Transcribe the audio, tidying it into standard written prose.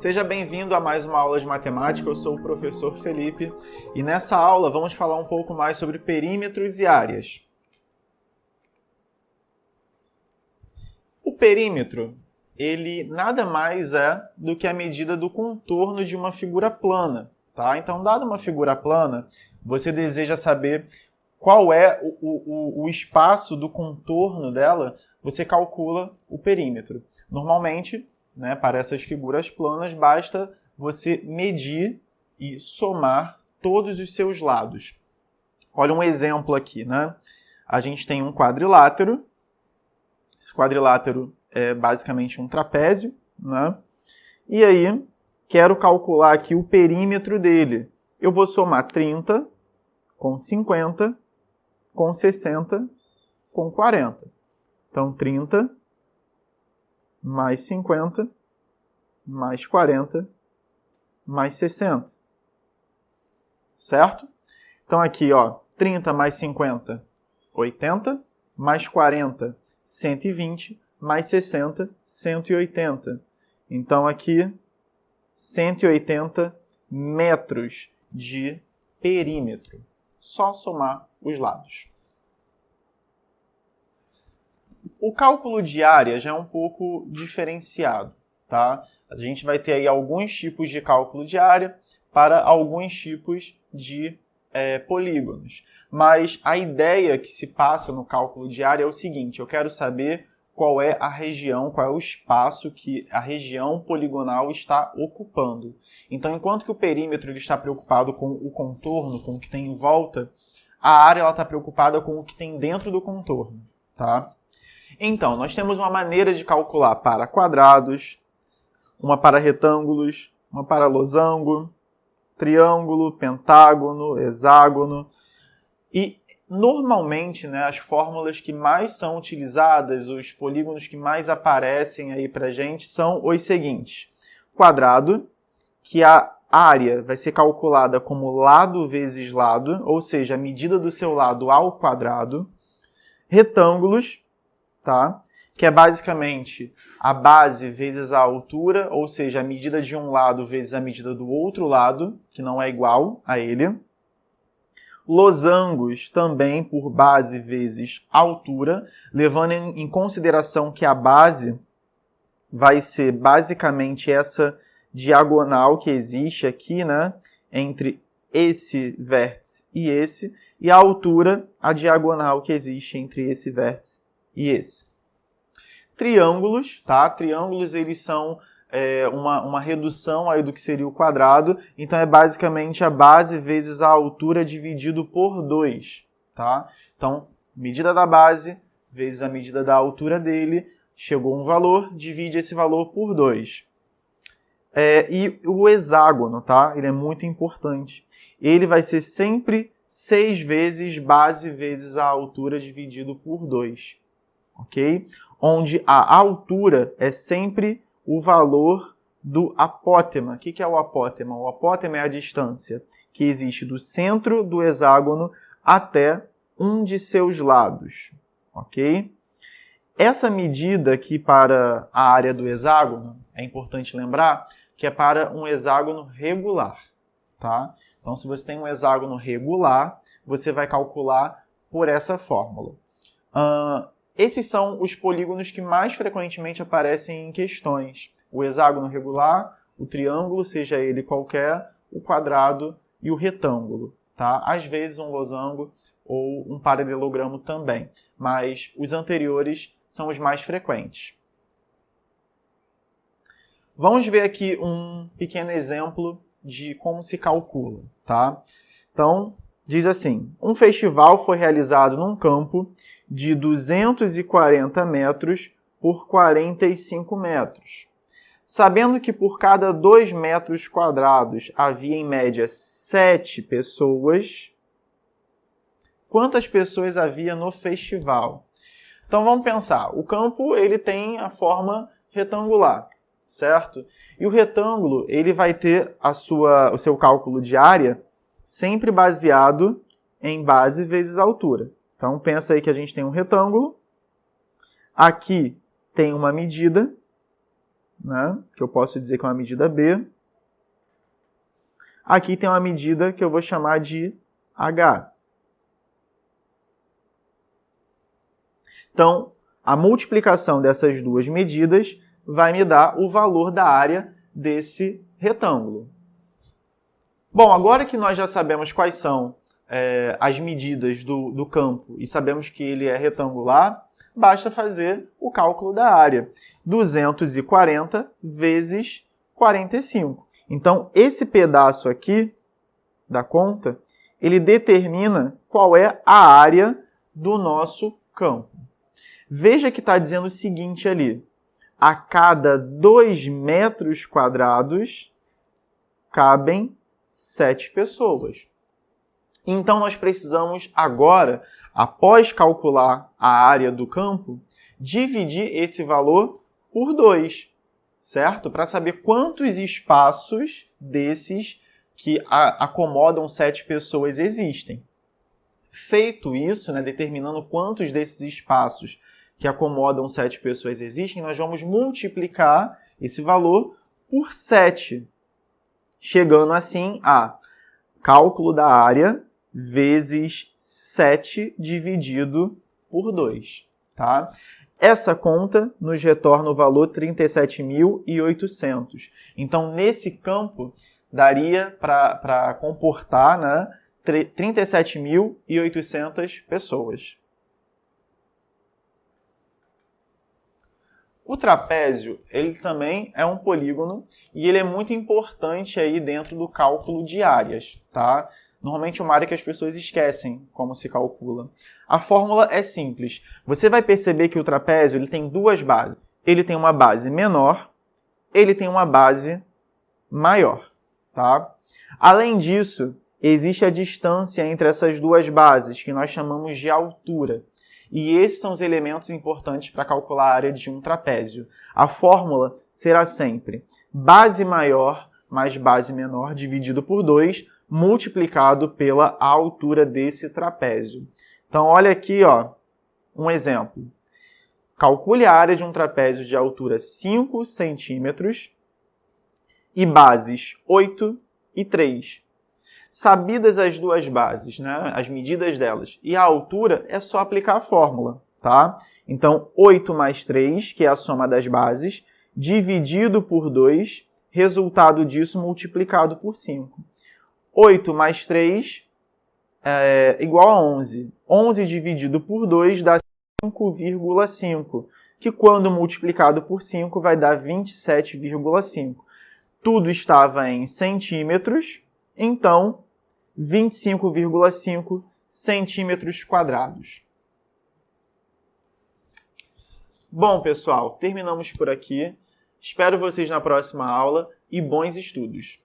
Seja bem-vindo a mais uma aula de matemática, eu sou o professor Felipe e nessa aula vamos falar um pouco mais sobre perímetros e áreas. O perímetro, ele nada mais é do que a medida do contorno de uma figura plana, tá? Então, dada uma figura plana, você deseja saber qual é o espaço do contorno dela, você calcula o perímetro. Normalmente, para essas figuras planas, basta você medir e somar todos os seus lados. Olha um exemplo aqui, A gente tem um quadrilátero. Esse quadrilátero é basicamente um trapézio, E aí, quero calcular aqui o perímetro dele. Eu vou somar 30 com 50, com 60, com 40. Então, 30 mais 50, mais 40, mais 60. Certo? Então, aqui, 30 mais 50, 80, mais 40, 120, mais 60, 180. Então, aqui, 180 metros de perímetro. Só somar os lados. O cálculo de área já é um pouco diferenciado, tá? A gente vai ter aí alguns tipos de cálculo de área para alguns tipos de polígonos. Mas a ideia que se passa no cálculo de área é o seguinte: eu quero saber qual é a região, qual é o espaço que a região poligonal está ocupando. Então, enquanto que o perímetro ele está preocupado com o contorno, com o que tem em volta, a área está preocupada com o que tem dentro do contorno, tá? Então, nós temos uma maneira de calcular para quadrados, uma para retângulos, uma para losango, triângulo, pentágono, hexágono. E, normalmente, as fórmulas que mais são utilizadas, os polígonos que mais aparecem aí para a gente são os seguintes. Quadrado, que a área vai ser calculada como lado vezes lado, ou seja, a medida do seu lado ao quadrado. Retângulos, tá? Que é basicamente a base vezes a altura, ou seja, a medida de um lado vezes a medida do outro lado, que não é igual a ele. Losangos também por base vezes altura, levando em consideração que a base vai ser basicamente essa diagonal que existe aqui, entre esse vértice e a altura, a diagonal que existe entre esse vértice e esse. Triângulos, tá? Triângulos, eles são uma redução aí do que seria o quadrado, então é basicamente a base vezes a altura dividido por 2, tá? Então, medida da base vezes a medida da altura dele, chegou um valor, divide esse valor por 2. E o hexágono, tá? Ele é muito importante. Ele vai ser sempre 6 vezes base vezes a altura dividido por 2. Ok? Onde a altura é sempre o valor do apótema. O que é o apótema? O apótema é a distância que existe do centro do hexágono até um de seus lados. Ok? Essa medida aqui para a área do hexágono, é importante lembrar que é para um hexágono regular. Tá? Então, se você tem um hexágono regular, você vai calcular por essa fórmula. Esses são os polígonos que mais frequentemente aparecem em questões. O hexágono regular, o triângulo, seja ele qualquer, o quadrado e o retângulo. Tá? Às vezes um losango ou um paralelogramo também, mas os anteriores são os mais frequentes. Vamos ver aqui um pequeno exemplo de como se calcula. Tá? Então, diz assim: um festival foi realizado num campo de 240 metros por 45 metros. Sabendo que por cada 2 metros quadrados havia em média 7 pessoas, quantas pessoas havia no festival? Então vamos pensar, o campo ele tem a forma retangular, certo? E o retângulo ele vai ter o seu cálculo de área sempre baseado em base vezes altura. Então, pensa aí que a gente tem um retângulo, aqui tem uma medida, né, que eu posso dizer que é uma medida B. Aqui tem uma medida que eu vou chamar de H. Então, a multiplicação dessas duas medidas vai me dar o valor da área desse retângulo. Bom, agora que nós já sabemos quais são as medidas do campo e sabemos que ele é retangular, basta fazer o cálculo da área. 240 vezes 45. Então, esse pedaço aqui da conta, ele determina qual é a área do nosso campo. Veja que está dizendo o seguinte ali. A cada 2 metros quadrados cabem 7 pessoas. Então, nós precisamos agora, após calcular a área do campo, dividir esse valor por 2, certo? Para saber quantos espaços desses que acomodam 7 pessoas existem. Feito isso, né, determinando quantos desses espaços que acomodam 7 pessoas existem, nós vamos multiplicar esse valor por 7, chegando assim a cálculo da área vezes 7 dividido por 2. Tá? Essa conta nos retorna o valor 37.800. Então, nesse campo, daria para comportar, né, 37.800 pessoas. O trapézio, ele também é um polígono e ele é muito importante aí dentro do cálculo de áreas, tá? Normalmente é uma área que as pessoas esquecem como se calcula. A fórmula é simples. Você vai perceber que o trapézio ele tem duas bases. Ele tem uma base menor, ele tem uma base maior, tá? Além disso, existe a distância entre essas duas bases, que nós chamamos de altura. E esses são os elementos importantes para calcular a área de um trapézio. A fórmula será sempre base maior mais base menor dividido por 2, multiplicado pela altura desse trapézio. Então, olha aqui, ó, um exemplo. Calcule a área de um trapézio de altura 5 centímetros e bases 8 e 3. Sabidas as duas bases, né, as medidas delas, e a altura, é só aplicar a fórmula, tá? Então, 8 mais 3, que é a soma das bases, dividido por 2, resultado disso multiplicado por 5. 8 mais 3 é igual a 11. 11 dividido por 2 dá 5,5, que quando multiplicado por 5 vai dar 27,5. Tudo estava em centímetros, então 25,5 centímetros quadrados. Bom, pessoal, terminamos por aqui. Espero vocês na próxima aula e bons estudos!